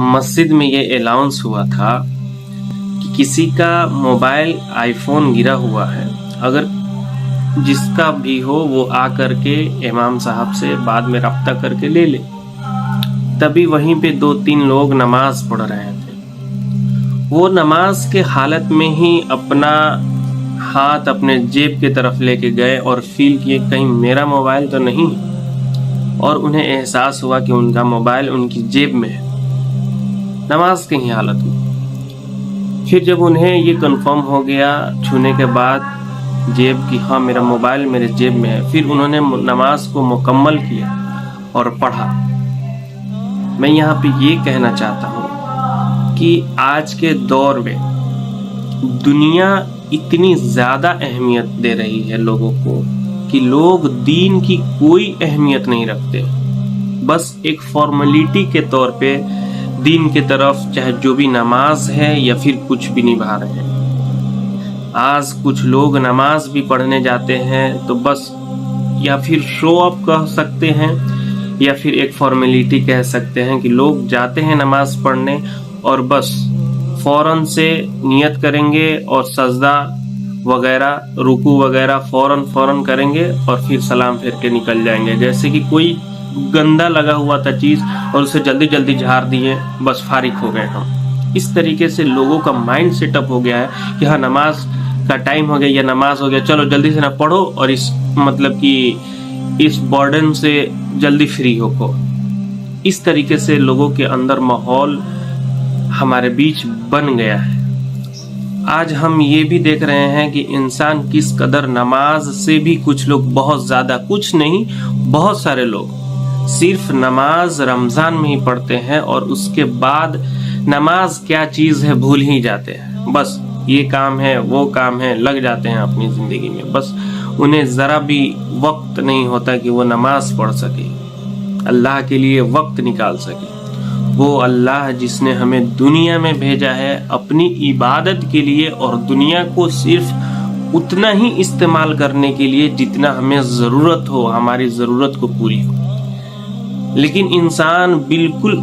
मस्जिद में ये अनाउंस हुआ था कि किसी का मोबाइल आईफोन गिरा हुआ है, अगर जिसका भी हो वो आ करके इमाम साहब से बाद में रब्ता करके ले ले। तभी वहीं पे 2-3 लोग नमाज पढ़ रहे थे। वो नमाज के हालत में ही अपना हाथ अपने जेब की तरफ लेके गए और फील किए कहीं मेरा मोबाइल तो नहीं, और उन्हें एहसास हुआ कि उनका मोबाइल उनकी जेब में है, नमाज की ही हालत में। फिर जब उन्हें ये कंफर्म हो गया छूने के बाद जेब की, हाँ मेरा मोबाइल मेरे जेब में है, फिर उन्होंने नमाज को मुकम्मल किया और पढ़ा। मैं यहाँ पे ये कहना चाहता हूँ कि आज के दौर में दुनिया इतनी ज़्यादा अहमियत दे रही है लोगों को कि लोग दीन की कोई अहमियत नहीं रखते, बस एक फॉर्मेलिटी के तौर पे दीन की तरफ चाहे जो भी नमाज है या फिर कुछ भी निभा रहे हैं। आज कुछ लोग नमाज भी पढ़ने जाते हैं तो बस या फिर शो ऑफ कह सकते हैं या फिर एक फॉर्मेलिटी कह सकते हैं कि लोग जाते हैं नमाज पढ़ने और बस फौरन से नियत करेंगे और सजदा वगैरह रुकू वगैरह फौरन करेंगे और फिर सलाम फेर के निकल जाएंगे, जैसे कि कोई गंदा लगा हुआ था चीज और उसे जल्दी जल्दी झाड़ दिए, बस फारिग हो गए हम। इस तरीके से लोगों का माइंड सेटअप हो गया है कि हाँ नमाज का टाइम हो गया या नमाज हो गया, चलो जल्दी से ना पढ़ो और इस मतलब कि इस बर्डन से जल्दी फ्री हो। इस तरीके से लोगों के अंदर माहौल हमारे बीच बन गया है। आज हम ये भी देख रहे हैं कि इंसान किस कदर नमाज से भी, कुछ लोग बहुत ज्यादा, कुछ नहीं बहुत सारे लोग सिर्फ नमाज रमजान में ही पढ़ते हैं और उसके बाद नमाज क्या चीज है भूल ही जाते हैं। बस ये काम है वो काम है लग जाते हैं अपनी जिंदगी में, बस उन्हें जरा भी वक्त नहीं होता कि वो नमाज पढ़ सके, अल्लाह के लिए वक्त निकाल सके। वो अल्लाह जिसने हमें दुनिया में भेजा है अपनी इबादत के लिए और दुनिया को सिर्फ उतना ही इस्तेमाल करने के लिए जितना हमें ज़रूरत हो, हमारी ज़रूरत को पूरी हो। लेकिन इंसान बिल्कुल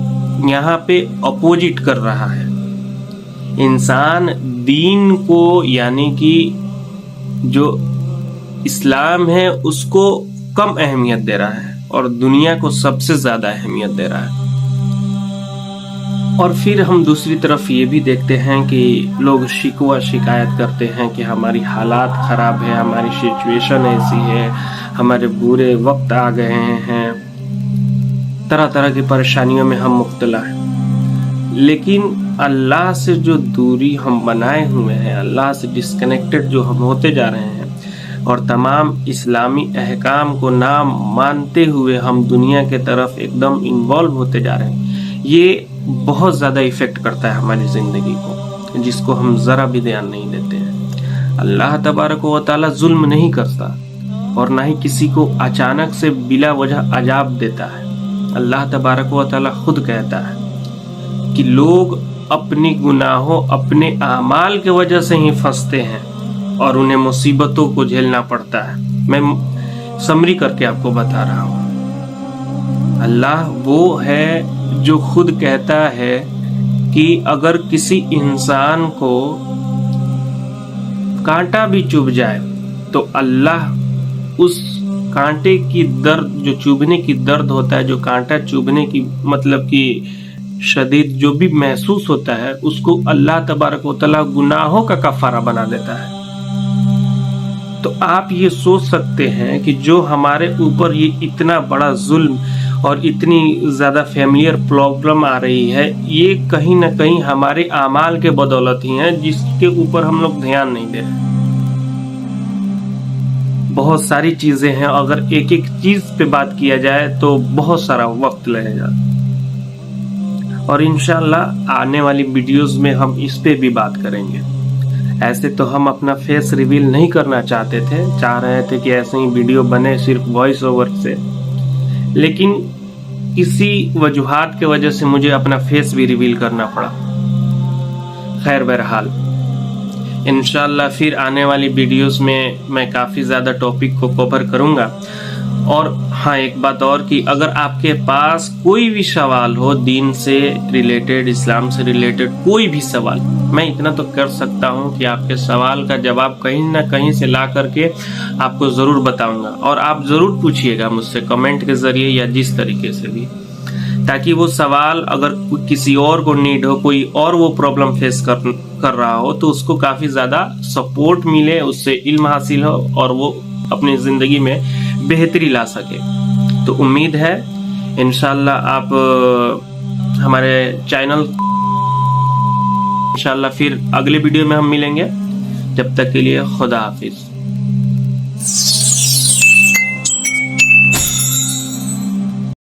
यहाँ पे अपोजिट कर रहा है। इंसान दीन को यानी कि जो इस्लाम है उसको कम अहमियत दे रहा है और दुनिया को सबसे ज़्यादा अहमियत दे रहा है। और फिर हम दूसरी तरफ ये भी देखते हैं कि लोग शिकवा शिकायत करते हैं कि हमारी हालात ख़राब है, हमारी सिचुएशन ऐसी है, हमारे बुरे वक्त आ गए हैं, तरह तरह की परेशानियों में हम मुब्तला हैं। लेकिन अल्लाह से जो दूरी हम बनाए हुए हैं, अल्लाह से डिस्कनेक्टेड जो हम होते जा रहे हैं और तमाम इस्लामी अहकाम को ना मानते हुए हम दुनिया के तरफ एकदम इन्वॉल्व होते जा रहे हैं, ये बहुत ज़्यादा इफ़ेक्ट करता है हमारी ज़िंदगी को, जिसको हम ज़रा भी ध्यान नहीं देते हैं। अल्लाह तबारक व तआला जुल्म नहीं करता और ना ही किसी को अचानक से बिला वजह अजाब देता है। अल्लाह तबारक व तआला खुद कहता है कि लोग अपनी गुनाहों, अपने आमाल के वजह से ही फंसते हैं और उन्हें मुसीबतों को झेलना पड़ता है। मैं समरी करके आपको बता रहा हूँ। अल्लाह वो है जो खुद कहता है कि अगर किसी इंसान को कांटा भी चुभ जाए तो अल्लाह उस कांटे की दर्द, जो चुभने की दर्द होता है, जो कांटा चुभने की मतलब कि शदीद जो भी महसूस होता है, उसको अल्लाह तबारक व तआला गुनाहों का कफारा बना देता है। तो आप ये सोच सकते हैं कि जो हमारे ऊपर ये इतना बड़ा जुल्म और इतनी ज़्यादा फैमिलियर प्रॉब्लम आ रही है, ये कहीं ना कहीं हमारे आमाल के बदौलत ही है, जिसके ऊपर हम लोग ध्यान नहीं दे रहे। बहुत सारी चीज़ें हैं, अगर एक एक चीज़ पे बात किया जाए तो बहुत सारा वक्त लगेगा और इंशाल्लाह आने वाली वीडियोस में हम इस पे भी बात करेंगे। ऐसे तो हम अपना फेस रिवील नहीं करना चाहते थे, चाह रहे थे कि ऐसे ही वीडियो बने सिर्फ वॉइस ओवर से, लेकिन किसी वजूहात के वजह से मुझे अपना फेस भी रिवील करना पड़ा। खैर बहरहाल इंशाल्लाह फिर आने वाली वीडियोस में मैं काफ़ी ज़्यादा टॉपिक को कवर करूँगा اور ہاں ایک بات اور کہ اگر آپ کے پاس کوئی بھی سوال ہو دین سے ریلیٹڈ، اسلام سے ریلیٹڈ کوئی بھی سوال، میں اتنا تو کر سکتا ہوں کہ آپ کے سوال کا جواب کہیں نہ کہیں سے لا کر کے آپ کو ضرور بتاؤں گا، اور آپ ضرور پوچھیے گا مجھ سے کمنٹ کے ذریعے یا جس طریقے سے بھی، تاکہ وہ سوال اگر کسی اور کو نیڈ ہو، کوئی اور وہ پرابلم فیس کر رہا ہو تو اس کو کافی زیادہ سپورٹ ملے، اس سے علم حاصل ہو اور وہ اپنی زندگی میں بہتری لا سکے۔ تو امید ہے انشاءاللہ آپ ہمارے چینل انشاءاللہ پھر اگلے ویڈیو میں ہم ملیں گے، جب تک کے لیے خدا حافظ۔